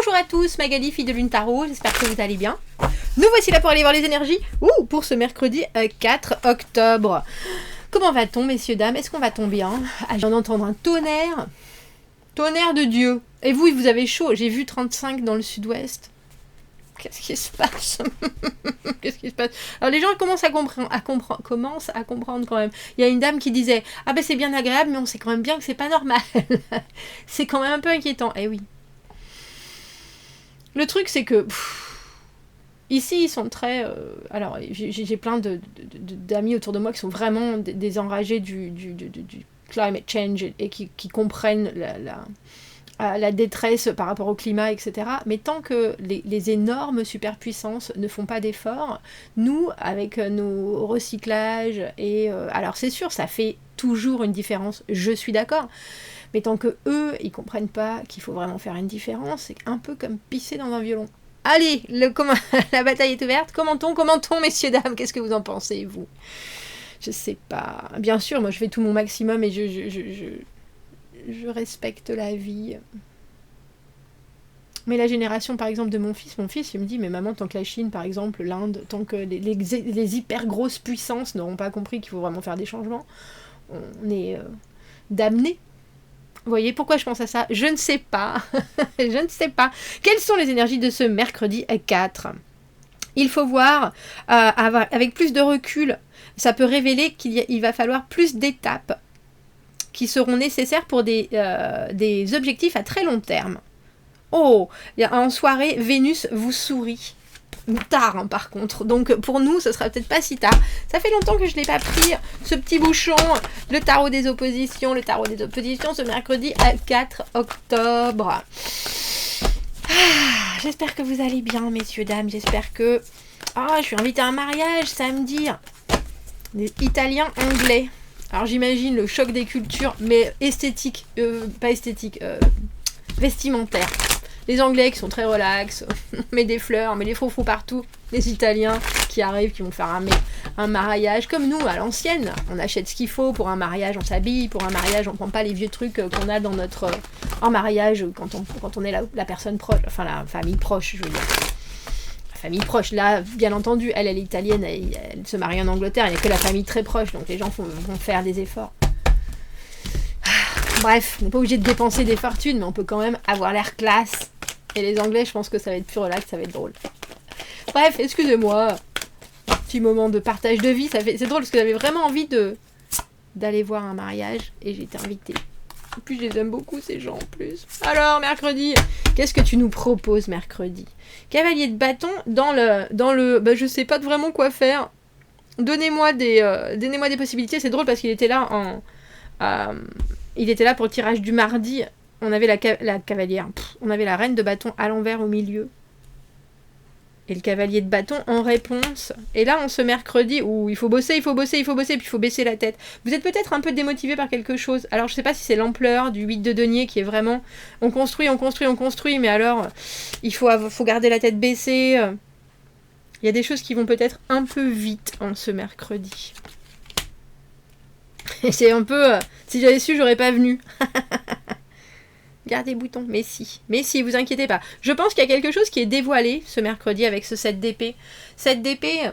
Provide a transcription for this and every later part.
Bonjour à tous, Magali, fille de Lune Tarot, j'espère que vous allez bien. Nous voici là pour aller voir les énergies, pour ce mercredi 4 octobre. Comment va-t-on, messieurs, dames? Est-ce qu'on va-t-on bien? Je viens d'entendre un tonnerre. Tonnerre de Dieu. Et vous, vous avez chaud. J'ai vu 35 dans le sud-ouest. Qu'est-ce qui se passe? Qu'est-ce qui se passe? Alors les gens commencent à comprendre quand même. Il y a une dame qui disait « Ah ben c'est bien agréable, mais on sait quand même bien que c'est pas normal. » C'est quand même un peu inquiétant. Eh oui. Le truc c'est que... ici ils sont très... alors j'ai plein d'amis autour de moi qui sont vraiment des enragés du climate change et qui comprennent la détresse par rapport au climat, etc. Mais tant que les énormes superpuissances ne font pas d'efforts, nous, avec nos recyclages, alors c'est sûr, ça fait toujours une différence, je suis d'accord, mais tant que eux, ils comprennent pas qu'il faut vraiment faire une différence, c'est un peu comme pisser dans un violon. Allez, la bataille est ouverte, commentons, messieurs, dames, qu'est-ce que vous en pensez, vous? Je sais pas, bien sûr, moi je fais tout mon maximum et je respecte la vie. Mais la génération, par exemple, de mon fils, il me dit, mais maman, tant que la Chine, par exemple, l'Inde, tant que les hyper grosses puissances n'auront pas compris qu'il faut vraiment faire des changements, on est damnés. Vous voyez pourquoi je pense à ça? Je ne sais pas. Je ne sais pas. Quelles sont les énergies de ce mercredi 4? Il faut voir, avec plus de recul, ça peut révéler qu'il va falloir plus d'étapes qui seront nécessaires pour des objectifs à très long terme. Oh, en soirée, Vénus vous sourit. Tard, hein, par contre. Donc, pour nous, ce sera peut-être pas si tard. Ça fait longtemps que je ne l'ai pas pris, ce petit bouchon, le tarot des oppositions. Le tarot des oppositions, ce mercredi 4 octobre. J'espère que vous allez bien, messieurs, dames. J'espère que... je suis invitée à un mariage samedi. Des Italiens anglais. Alors j'imagine le choc des cultures, mais esthétique, pas esthétique, vestimentaire. Les Anglais qui sont très relax, on met des fleurs, on met des froufrous partout. Les Italiens qui arrivent, qui vont faire un mariage comme nous, à l'ancienne. On achète ce qu'il faut pour un mariage, on s'habille. Pour un mariage, on prend pas les vieux trucs qu'on a dans notre... en mariage, quand on est la personne proche, enfin la famille proche, je veux dire. Famille proche, là, bien entendu, elle est italienne, elle se marie en Angleterre, il n'y a que la famille très proche, donc les gens vont faire des efforts. Bref, on n'est pas obligé de dépenser des fortunes, mais on peut quand même avoir l'air classe. Et les Anglais, je pense que ça va être plus relax, ça va être drôle. Bref, excusez-moi, petit moment de partage de vie, c'est drôle parce que j'avais vraiment envie d'aller voir un mariage, et j'ai été invitée. En plus, je les aime beaucoup, ces gens, en plus. Alors, mercredi, qu'est-ce que tu nous proposes, mercredi? Cavalier de bâton, dans le je sais pas vraiment quoi faire. Donnez-moi des possibilités. C'est drôle parce qu'il était là il était là pour le tirage du mardi. On avait la cavalière. On avait la reine de bâton à l'envers au milieu. Et le cavalier de bâton en réponse. Et là, on se mercredi où il faut bosser, puis il faut baisser la tête. Vous êtes peut-être un peu démotivé par quelque chose. Alors, je sais pas si c'est l'ampleur du 8 de denier qui est vraiment... On construit, mais alors, il faut garder la tête baissée. Il y a des choses qui vont peut-être un peu vite en ce mercredi. Et c'est un peu... si j'avais su, j'aurais pas venu. Gardez boutons, mais si, vous inquiétez pas. Je pense qu'il y a quelque chose qui est dévoilé ce mercredi avec ce 7 d'épée. 7 d'épée,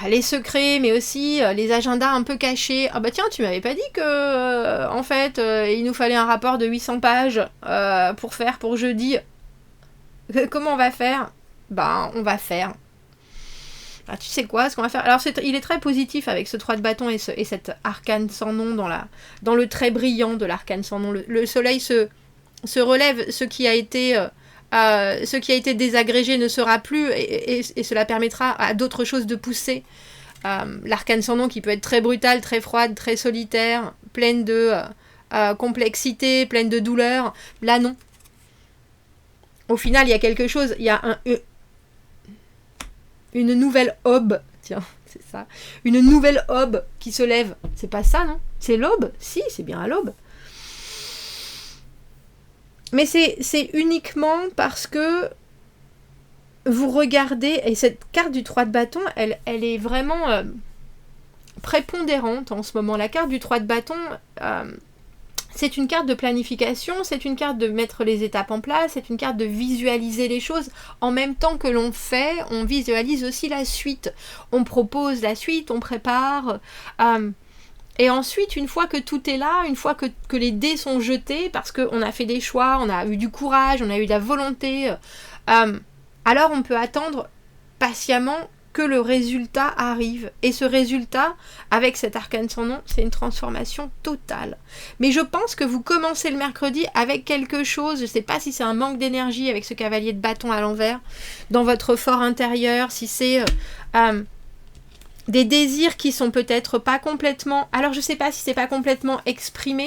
les secrets, mais aussi les agendas un peu cachés. Ah bah tiens, tu m'avais pas dit que, en fait, il nous fallait un rapport de 800 pages pour jeudi. Comment on va faire? Bah, on va faire. Ah, tu sais quoi, ce qu'on va faire. Alors il est très positif avec ce 3 de bâton et cet arcane sans nom dans le trait brillant de l'arcane sans nom. Le soleil se relève, ce qui a été désagrégé ne sera plus et cela permettra à d'autres choses de pousser. L'arcane sans nom qui peut être très brutale, très froide, très solitaire, pleine de complexité, pleine de douleur. Là non. Au final, il y a quelque chose, il y a une nouvelle aube, tiens, c'est ça, une nouvelle aube qui se lève. C'est pas ça, non? C'est l'aube? Si, c'est bien à l'aube. Mais c'est uniquement parce que vous regardez, et cette carte du 3 de bâton, elle est vraiment prépondérante en ce moment. La carte du 3 de bâton, C'est une carte de planification, c'est une carte de mettre les étapes en place, c'est une carte de visualiser les choses. En même temps que l'on fait, on visualise aussi la suite. On propose la suite, on prépare. Et ensuite, une fois que tout est là, une fois que les dés sont jetés, parce qu'on a fait des choix, on a eu du courage, on a eu de la volonté, alors on peut attendre patiemment que le résultat arrive. Et ce résultat, avec cet arcane sans nom, c'est une transformation totale. Mais je pense que vous commencez le mercredi avec quelque chose, je ne sais pas si c'est un manque d'énergie avec ce cavalier de bâton à l'envers, dans votre fort intérieur, si c'est des désirs qui sont peut-être pas complètement... Alors je ne sais pas si c'est pas complètement exprimé,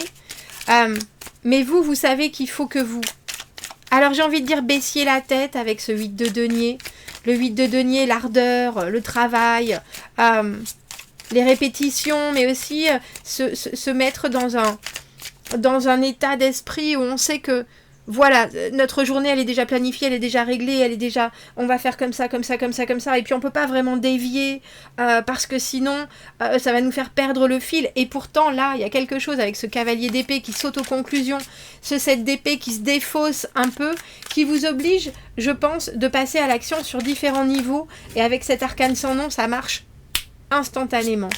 mais vous savez qu'il faut que vous... Alors j'ai envie de dire baissiez la tête avec ce 8 de denier. Le 8 de denier, l'ardeur, le travail, les répétitions, mais aussi se mettre dans un état d'esprit où on sait que, voilà, notre journée, elle est déjà planifiée, elle est déjà réglée, elle est déjà... On va faire comme ça, comme ça, comme ça, comme ça, et puis on peut pas vraiment dévier, parce que sinon, ça va nous faire perdre le fil. Et pourtant, là, il y a quelque chose avec ce cavalier d'épée qui saute aux conclusions, ce 7 d'épée qui se défausse un peu, qui vous oblige, je pense, de passer à l'action sur différents niveaux, et avec cet arcane sans nom, ça marche instantanément.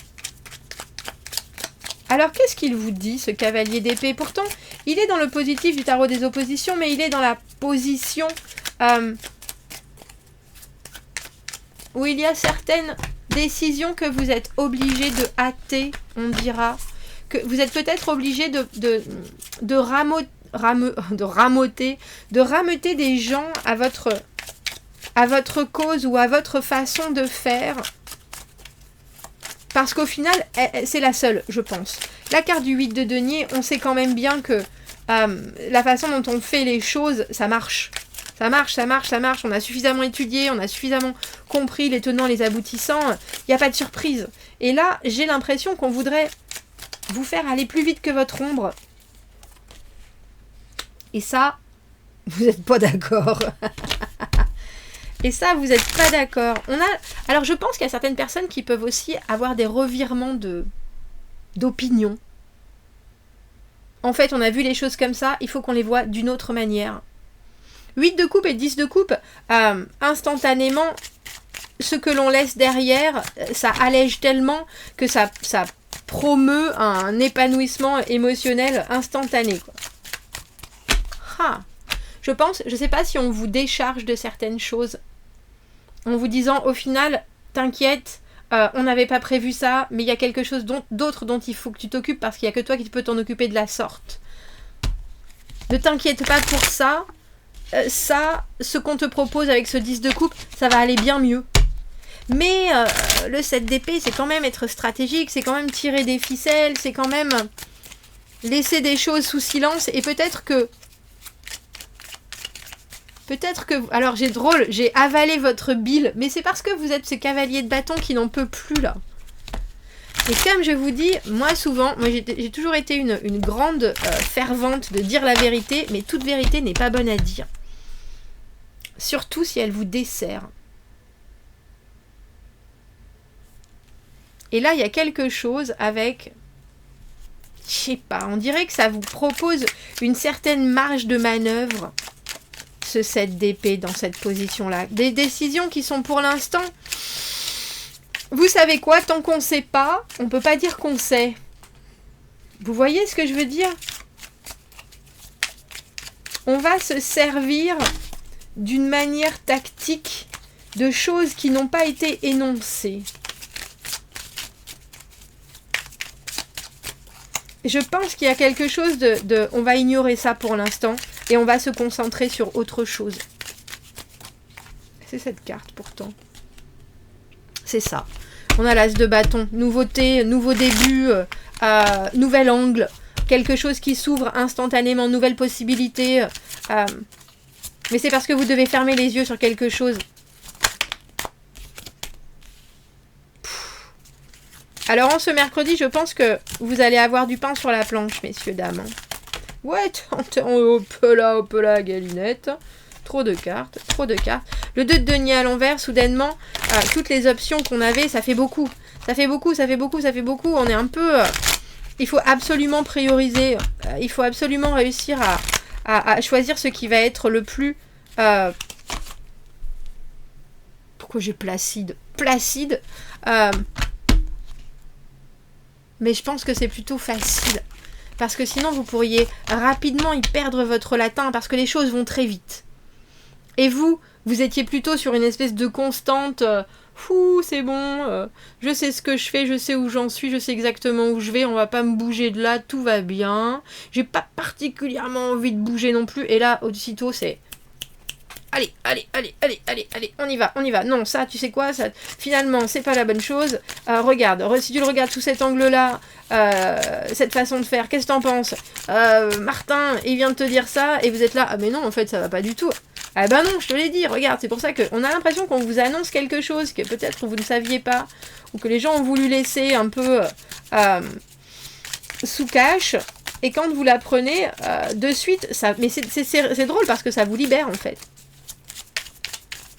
Alors, qu'est-ce qu'il vous dit, ce cavalier d'épée? Pourtant, il est dans le positif du tarot des oppositions, mais il est dans la position où il y a certaines décisions que vous êtes obligé de hâter, on dira. Que vous êtes peut-être obligé de rameuter des gens à votre cause ou à votre façon de faire. Parce qu'au final, c'est la seule, je pense. La carte du 8 de denier, on sait quand même bien que la façon dont on fait les choses, ça marche. Ça marche, ça marche, ça marche. On a suffisamment étudié, on a suffisamment compris les tenants, les aboutissants. Il n'y a pas de surprise. Et là, j'ai l'impression qu'on voudrait vous faire aller plus vite que votre ombre. Et ça, vous n'êtes pas d'accord. Et ça, vous n'êtes pas d'accord. Alors, je pense qu'il y a certaines personnes qui peuvent aussi avoir des revirements d'opinion. En fait, on a vu les choses comme ça, il faut qu'on les voit d'une autre manière. 8 de coupe et 10 de coupe, instantanément, ce que l'on laisse derrière, ça allège tellement que ça promeut un épanouissement émotionnel instantané, quoi. Je pense, je ne sais pas si on vous décharge de certaines choses, en vous disant au final, t'inquiète, on n'avait pas prévu ça, mais il y a quelque chose d'autre dont il faut que tu t'occupes parce qu'il n'y a que toi qui peux t'en occuper de la sorte. Ne t'inquiète pas pour ça. Ce qu'on te propose avec ce 10 de coupe, ça va aller bien mieux. Mais le 7 d'épée, c'est quand même être stratégique, c'est quand même tirer des ficelles, c'est quand même laisser des choses sous silence et peut-être que... Alors j'ai avalé votre bile, mais c'est parce que vous êtes ce cavalier de bâton qui n'en peut plus là. Et comme je vous dis, moi j'ai toujours été une grande fervente de dire la vérité, mais toute vérité n'est pas bonne à dire. Surtout si elle vous dessert. Et là, il y a quelque chose avec... Je sais pas, on dirait que ça vous propose une certaine marge de manœuvre. Ce 7 d'épée dans cette position-là. Des décisions qui sont pour l'instant... Vous savez quoi, tant qu'on ne sait pas, on ne peut pas dire qu'on sait. Vous voyez ce que je veux dire? On va se servir d'une manière tactique de choses qui n'ont pas été énoncées. Je pense qu'il y a quelque chose de... On va ignorer ça pour l'instant. Et on va se concentrer sur autre chose. C'est cette carte pourtant. C'est ça. On a l'as de bâton. Nouveauté, nouveau début, nouvel angle. Quelque chose qui s'ouvre instantanément, nouvelle possibilité. Mais c'est parce que vous devez fermer les yeux sur quelque chose. Alors en ce mercredi, je pense que vous allez avoir du pain sur la planche, messieurs, dames. Ouais, hop là, galinette. Trop de cartes, trop de cartes. Le 2 de denier à l'envers, soudainement, toutes les options qu'on avait, ça fait beaucoup. Ça fait beaucoup. On est un peu il faut absolument prioriser, il faut absolument réussir à choisir ce qui va être le plus... Pourquoi j'ai placide? Placide. Mais je pense que c'est plutôt facile. Parce que sinon, vous pourriez rapidement y perdre votre latin, parce que les choses vont très vite. Et vous étiez plutôt sur une espèce de constante... Fou, c'est bon, je sais ce que je fais, je sais où j'en suis, je sais exactement où je vais, on va pas me bouger de là, tout va bien. J'ai pas particulièrement envie de bouger non plus. Et là, aussitôt, c'est... Allez, on y va. Non, ça, tu sais quoi, ça, finalement, c'est pas la bonne chose. Regarde, si tu le regardes sous cet angle-là, cette façon de faire, qu'est-ce que t'en penses? Martin, il vient de te dire ça, et vous êtes là, ah mais non, en fait, ça va pas du tout. Ah ben non, je te l'ai dit, regarde, c'est pour ça qu'on a l'impression qu'on vous annonce quelque chose que peut-être vous ne saviez pas, ou que les gens ont voulu laisser un peu sous cache, et quand vous l'apprenez, de suite, ça, mais c'est drôle parce que ça vous libère en fait.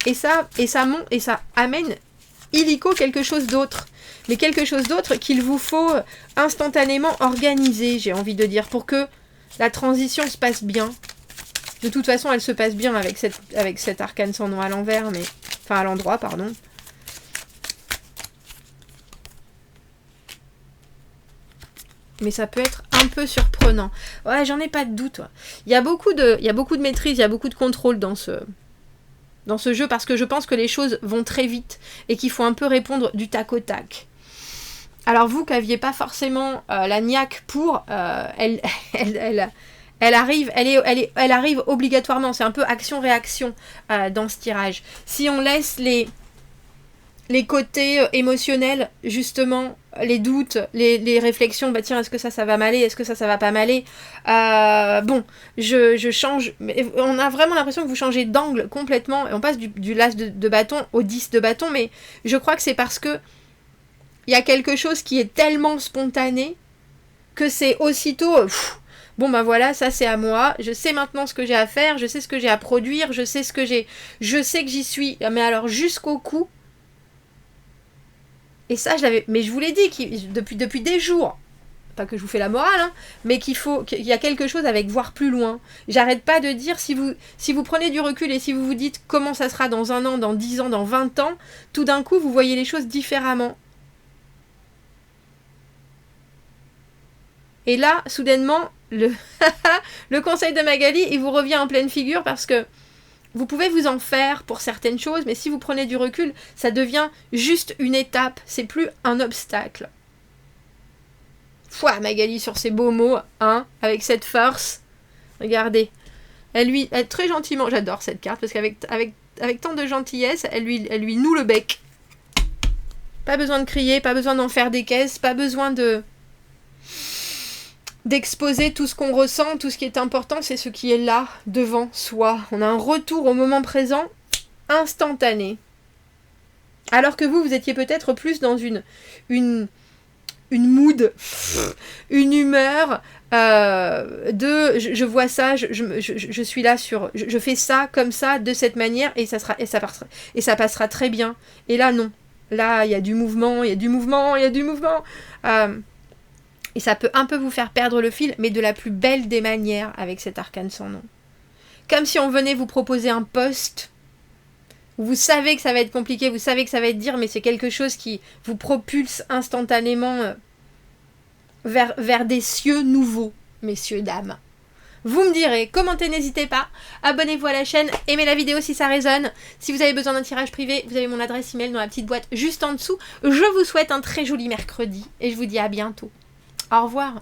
Et ça amène illico quelque chose d'autre. Mais quelque chose d'autre qu'il vous faut instantanément organiser, j'ai envie de dire, pour que la transition se passe bien. De toute façon, elle se passe bien avec cet arcane sans nom à l'envers, mais... Enfin, à l'endroit, pardon. Mais ça peut être un peu surprenant. Ouais, j'en ai pas de doute. Ouais. Il y a beaucoup de maîtrise, il y a beaucoup de contrôle dans ce jeu, parce que je pense que les choses vont très vite et qu'il faut un peu répondre du tac au tac. Alors vous, qui n'aviez pas forcément la niaque pour... Elle arrive obligatoirement, c'est un peu action-réaction dans ce tirage. Si on laisse les côtés émotionnels, justement, les doutes, les réflexions, bah tiens, est-ce que ça va m'aller, est-ce que ça va pas m'aller, bon, je change, mais on a vraiment l'impression que vous changez d'angle complètement, et on passe du l'as de bâton au 10 de bâton, mais je crois que c'est parce que il y a quelque chose qui est tellement spontané que c'est aussitôt... Bon ben voilà, ça c'est à moi, je sais maintenant ce que j'ai à faire, je sais ce que j'ai à produire, je sais que j'y suis, mais alors jusqu'au cou. Et ça je l'avais, mais je vous l'ai dit depuis des jours, pas que je vous fais la morale, hein, mais qu'il y a quelque chose avec voir plus loin. J'arrête pas de dire, si vous prenez du recul et si vous vous dites comment ça sera dans 1 an, dans 10 ans, dans 20 ans, tout d'un coup vous voyez les choses différemment. Et là, soudainement, le conseil de Magali, il vous revient en pleine figure parce que vous pouvez vous en faire pour certaines choses, mais si vous prenez du recul, ça devient juste une étape, c'est plus un obstacle. Pouah, Magali sur ses beaux mots, hein, avec cette force. Regardez. Elle très gentiment, j'adore cette carte, parce qu'avec tant de gentillesse, elle lui noue le bec. Pas besoin de crier, pas besoin d'en faire des caisses, pas besoin d'exposer tout ce qu'on ressent, tout ce qui est important, c'est ce qui est là, devant soi. On a un retour au moment présent, instantané. Alors que vous étiez peut-être plus dans une mood, une humeur je vois ça, je suis là je fais ça comme ça, de cette manière, et ça passera très bien. Et là, non. Là, il y a du mouvement. Et ça peut un peu vous faire perdre le fil, mais de la plus belle des manières avec cet arcane sans nom. Comme si on venait vous proposer un poste où vous savez que ça va être compliqué, vous savez que ça va être dur, mais c'est quelque chose qui vous propulse instantanément vers des cieux nouveaux, messieurs, dames. Vous me direz, commentez, n'hésitez pas, abonnez-vous à la chaîne, aimez la vidéo si ça résonne. Si vous avez besoin d'un tirage privé, vous avez mon adresse email dans la petite boîte juste en dessous. Je vous souhaite un très joli mercredi et je vous dis à bientôt. Au revoir.